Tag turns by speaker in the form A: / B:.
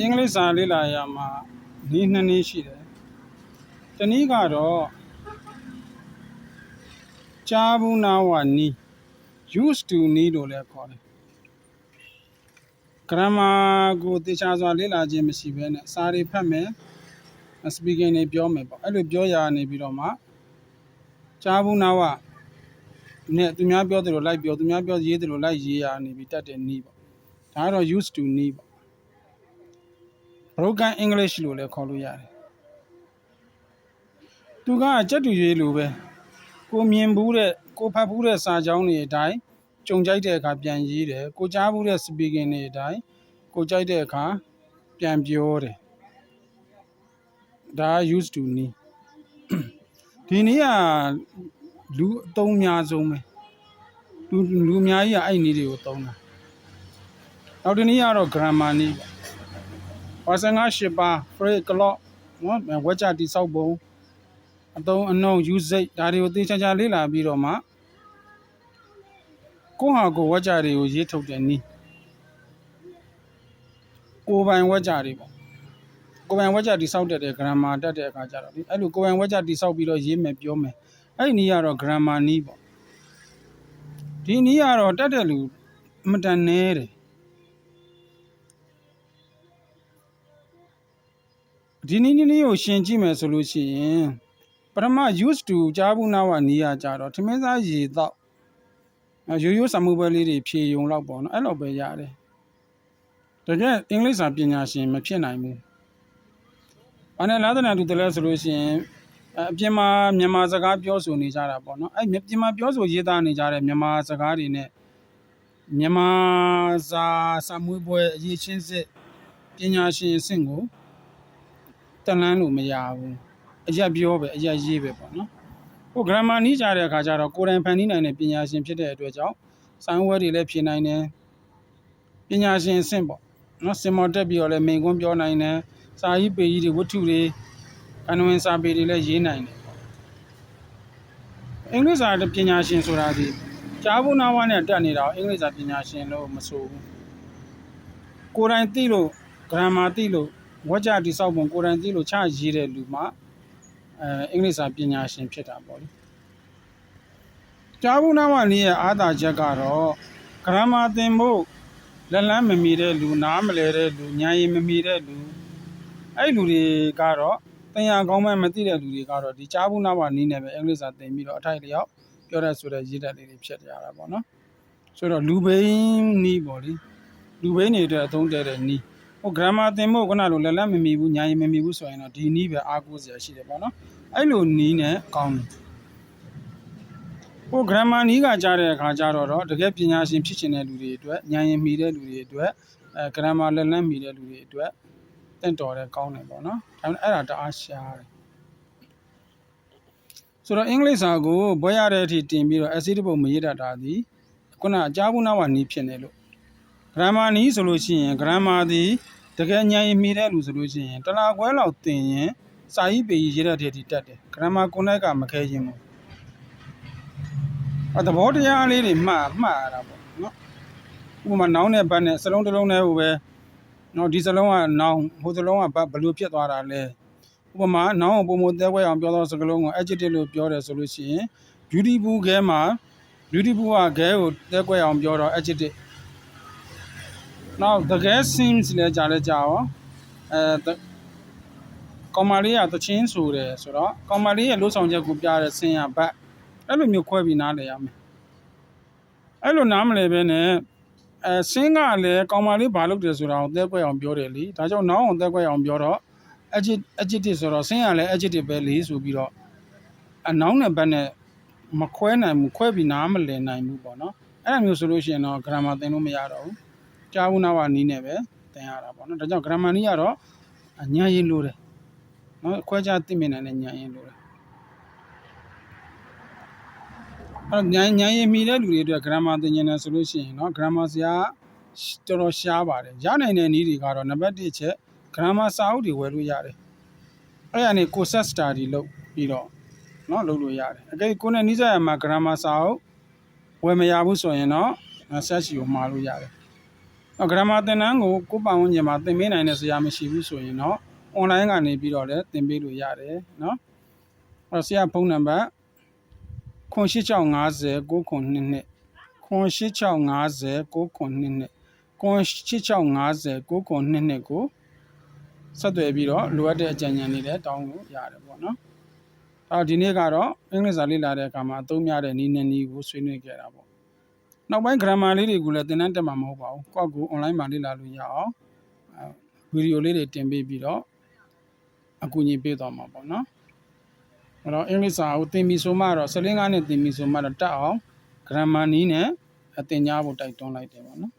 A: အင်္ဂလိပ်စာလေ့လာရမှာနည်းနှစ်နည်းရှိတယ်တနည်းကတော့ကြားဘူးနာဝနီး used to နီးလို့လည်းခေါ်တယ် grammar ကိုတေချာစွာလေ့လာခြင်းမရှိဘဲနဲ့စာတွေဖတ်မယ် speaking တွေပြောမယ်ပေါ့အဲ့လိုပြောရနေပြီးတော့မှကြားဘူးနာဝနဲ့သူများပြောသလိုလိုက်ပြောသူများပြောရေးသလိုလိုက်ရေးရနေပြီးတတ်တဲ့နီးပေါ့ဒါကတော့ used to နီးပေါ့ broken English လို့လည်းခေါ်လို့ရတယ်သူကကြက်တူရေးလိုပဲကိုမြင်ဘူးတဲ့ကိုဖတ်ဘူးတဲ့စာကြောင်းတွေအတိုင်းကြုံကြိုက်တဲ့အခါပြန်ရေးတယ်ကိုကြားဘူးတဲ့ speaking တွေအတိုင်းကိုကြိုက်တဲ့အခါပြန်ပြောတယ်ဒါ used to နီးဒီနီးကလူအသုံးအများဆုံးပဲလူအများကြီးကအဲ့နီးတွေကိုသုံးတာနောက်တစ်နည်းကတော့ grammar နီးပေါ့ဝါစငါ၈ပါး phrase clock နော်ဝါကြတိဆောက်ပုံအသုံးအနှုန်း usage ဒါတွေကိုသိချာလေ့လာပြီးတော့မှကိုယ့်ဟာကိုယ်ဝါကြတွေကိုရေးထုတ်တဲ့နီးကိုယ်ပိုင်ဝါကြတွေပေါ့ကိုယ်ပိုင်ဝါကြတိဆောက်တဲ့ grammar တတ်တဲ့အခါကျတော့ဒီအဲ့လိုကိုယ်ပိုင်ဝါကြတိဆောက်ပြီးတော့ရေးမယ်ပြောမယ်အဲ့ဒီနီးကတော့ grammar နီးပေါ့ဒီနီးကတော့တတ်တဲ့လူအမတန်နဲတယ်ဒီနီးကိုရှင်းကြည့်မယ်ဆိုလို့ရှိရင်ပထမ used to ကြားဘူးနာဝနီးရကြတော့ထမင်းစားရေတော့ရိုးရိုးစာမှုပွဲလေးတွေဖြေယုံလောက်ပေါ့နော်အဲ့လိုပဲရတယ်တကယ်အင်္ဂလိပ်စာပညာရှင်မဖြစ်နိုင်ဘူးဘာနဲ့လားတဲ့တူတယ်လဲဆိုလို့ရှိရင်အပြင်မှာမြန်မာစကားပြောဆိုနေကြတာပေါ့နော်အဲ့ပြင်မှာပြောဆိုရေးသားနေကြတဲ့မြန်မာစကားတွေနဲ့မြန်မာစာမှုပွဲအရေးချင်းစစ်ပညာရှင်အဆင့်ကိုတန်းလန်းလို့မရဘူးအရက်ပြောပဲအရက်ရေးပဲပေါ့နော်ဟို grammar နီးကြတဲ့အခါကျတော့ကိုယ်တိုင်ဖန်တီးနိုင်တဲ့ပညာရှင်ဖြစ်တဲ့အတွက်ကြောင့်စာဝဲတွေလည်းဖြေနိုင်တယ်ပညာရှင်အဆင့်ပေါ့နော်စင်မော်တက်ပြီးတော့လည်းမိန်ကွန်းပြောနိုင်တယ်စာရေးပေကြီးတွေဝတ္ထုတွေကဏ္ဍဝင်စာပေတွေလည်းရေးနိုင်တယ်အင်္ဂလိပ်စာပညာရှင်ဆိုတာဒီကြားဘူးနာဝနဲ့တက်နေတာအင်္ဂလိပ်စာပညာရှင်လို့မဆိုဘူးကိုယ်တိုင်သိလို့ grammar သိလို့ဝါကြတိဆောက်ပုံကိုယ်တိုင်သိလို့ချရေးတဲ့လူမှအင်္ဂလိပ်စာပညာရှင်ဖြစ်တာပေါ့လေကြားဘူးနာဝနီးရဲ့အားသာချက်ကတော့ grammar သင်ဖို့လက်လန်းမမီတဲ့လူနားမလဲတဲ့လူဉာဏ်ရည်မမီတဲ့လူအဲ့လူတွေကတော့သင်ရကောင်းမှမသိတဲ့လူတွေကတော့ဒီကြားဘူးနာဝနီးနဲ့ပဲအင်္ဂလိပ်စာသင်ပြီးတော့အထိုက်လျောက်ပြောတတ်ဆိုတဲ့ရေးတတ်လေးတွေဖြစ်ကြတာပေါ့နော်ဆိုတော့လူဘိန်းနီးပေါ့လေလူဘိန်းတွေအတွက်အသုံးတဲ့နီးဟို grammar သင်ဖို့ခုနလိုလက်လန်းမမီဘူးဉာဏ်ရည်မမီဘူးဆိုရင်တော့ဒီနီးပဲအားကိုးစရာရှိတယ်ပေါ့နော်အဲ့လိုနီးနဲ့ကောင်းတယ်ဟို grammar နီးကကြားတဲ့အခါကျတော့တကယ်ပညာရှင်ဖြစ်ချင်တဲ့လူတွေအတွက်ဉာဏ်ရည်မီတဲ့လူတွေအတွက်grammar လက်လန်းမီတဲ့လူတွေအတွက်တင့်တော်တဲ့ကောင်းတယ်ပေါ့နော်ဒါပေမဲ့အဲ့ဒါတအားရှားတယ်ဆိုတော့အင်္ဂလိပ်စာကိုဘွဲရတဲ့အထိတင်ပြီးတော့ essay တစ်ပုဒ်မရေးတတ်တာဒီခုနအကြားဘူးနာဝနီးဖြစ်နေလို့ grammar နီးဆိုလို့ရှိရင် grammar ဒီတကယ်ဉာဏ်ရည်မီတဲ့လူဆိုလို့ရှိရင်တလားခွဲလောက်သင်ရင်စာရေးပေရေးတဲ့အထိတက်တယ် grammar ကိုနိုင်ကမခဲခြင်းဘူးသဘောတရားလေးတွေမှတ်ရတာပေါ့နော်ဥပမာနောင်းနဲ့ဘတ်နဲ့စလုံးတစ်လုံးနဲ့ဟိုပဲနော်ဒီစလုံးကနောင်းဟိုစလုံးကဘတ်ဘယ်လိုဖြစ်သွားတာလဲဥပမာနောင်းကိုပုံမတဲခွဲအောင်ပြောသောစကားလုံးကို adjective လို့ပြောတယ်ဆိုလို့ရှိရင် beautiful ခဲမှာ beautiful ကခဲကိုတဲခွဲအောင်ပြောတော့ adjective နောက် the girl seems လည်းကြားလဲကြားရောကောင်မလေးကသချင်းဆိုတယ်ဆိုတော့ကောင်မလေးရဲ့လှုပ်ဆောင်ချက်ကိုပြတဲ့ဆင်ရဘတ်အဲ့လိုမျိုးခွဲပြီးနားလည်ရမယ်အဲ့လိုနားမလည်ပဲနဲ့ဆင်းကလည်းကောင်မလေးဘာလုပ်တယ်ဆိုတာကိုသဲကွက်အောင်ပြောတယ်လေဒါကြောင့်နောင်းအောင်သဲကွက်အောင်ပြောတော့ adjective ဆိုတော့ဆင်းကလည်း adjective ပဲလေဆိုပြီးတော့အနောင်းနဲ့ဘတ်နဲ့မခွဲနိုင်ဘူးခွဲပြီးနားမလည်နိုင်ဘူးပေါ့နော်အဲ့လိုမျိုးဆိုလို့ရှိရင်တော့ grammar သင်လို့မရတော့ဘူးကြားဘူးနာဝနီးနဲ့ပဲသင်ရတာပေါ့နော်ဒါကြောင့် grammar နီးကတော့ဉာဏ်ရည်လိုတယ်နော်ခွဲခြားသိမြင်နိုင်တဲ့ဉာဏ်ရည်လိုတယ်အဲ့ဉာဏ်ရည်မီတဲ့လူတွေအတွက် grammar သင်ကျင်တယ်ဆိုလို့ရှိရင်เนาะ grammar ဆရာတော်တော်ရှားပါတယ်ရနိုင်တဲ့နည်းတွေကတော့နံပါတ်1ချက် grammar စာအုပ်တွေဝယ်လို့ရတယ်အဲ့ဒါနဲ့ကို set study လုပ်ပြီးတော့เนาะလုပ်လို့ရတယ်အကယ်ကိုနဲ့နီးစပ်ရမှာ grammar စာအုပ်ဝယ်မရဘူးဆိုရင်တော့ set ရှိကိုမှာလို့ရတယ် grammar သင်တန်းကိုကိုပတ်ဝန်းကျင်မှာသင်ပေးနိုင်တဲ့ဆရာမရှိဘူးဆိုရင်တော့ online ကနေပြီးတော့လည်းသင်ပေးလို့ရတယ်เนาะအဲ့ဆရာဖုန်းနံပါတ်8650 9922 8650 9922 8650 9922ကိုဆက်သွယ်ပြီးတော့လိုအပ်တဲ့အကြံဉာဏ်တွေလည်းတောင်းလို့ရတယ်ပေါ့နော်ဒီနေ့ကတော့အင်္ဂလိပ်စာလေ့လာတဲ့အခါမှာအသုံးများတဲ့နည်းနဲ့နည်းကိုဆွေးနွေးခဲ့တာပေါ့နောက်ပိုင်း grammar လေးတွေကိုလည်းသင်တန်းတက်မှာမဟုတ်ပါဘူးကိုယ့်ကို online မှာလေ့လာလို့ရအောင်ဗီဒီယိုလေးတွေတင်ပေးပြီးတော့အကူအညီပေးသွားမှာပေါ့နော်အဲ့တော့အင်္ဂလိပ်စာကိုသင်ပြီဆိုမှတော့14 နဲ့သင်ပြီဆိုမှတော့တက်အောင် grammar နည်းနဲ့သင်ကြားဖို့တိုက်တွန်းလိုက်တယ်ပေါ့နော်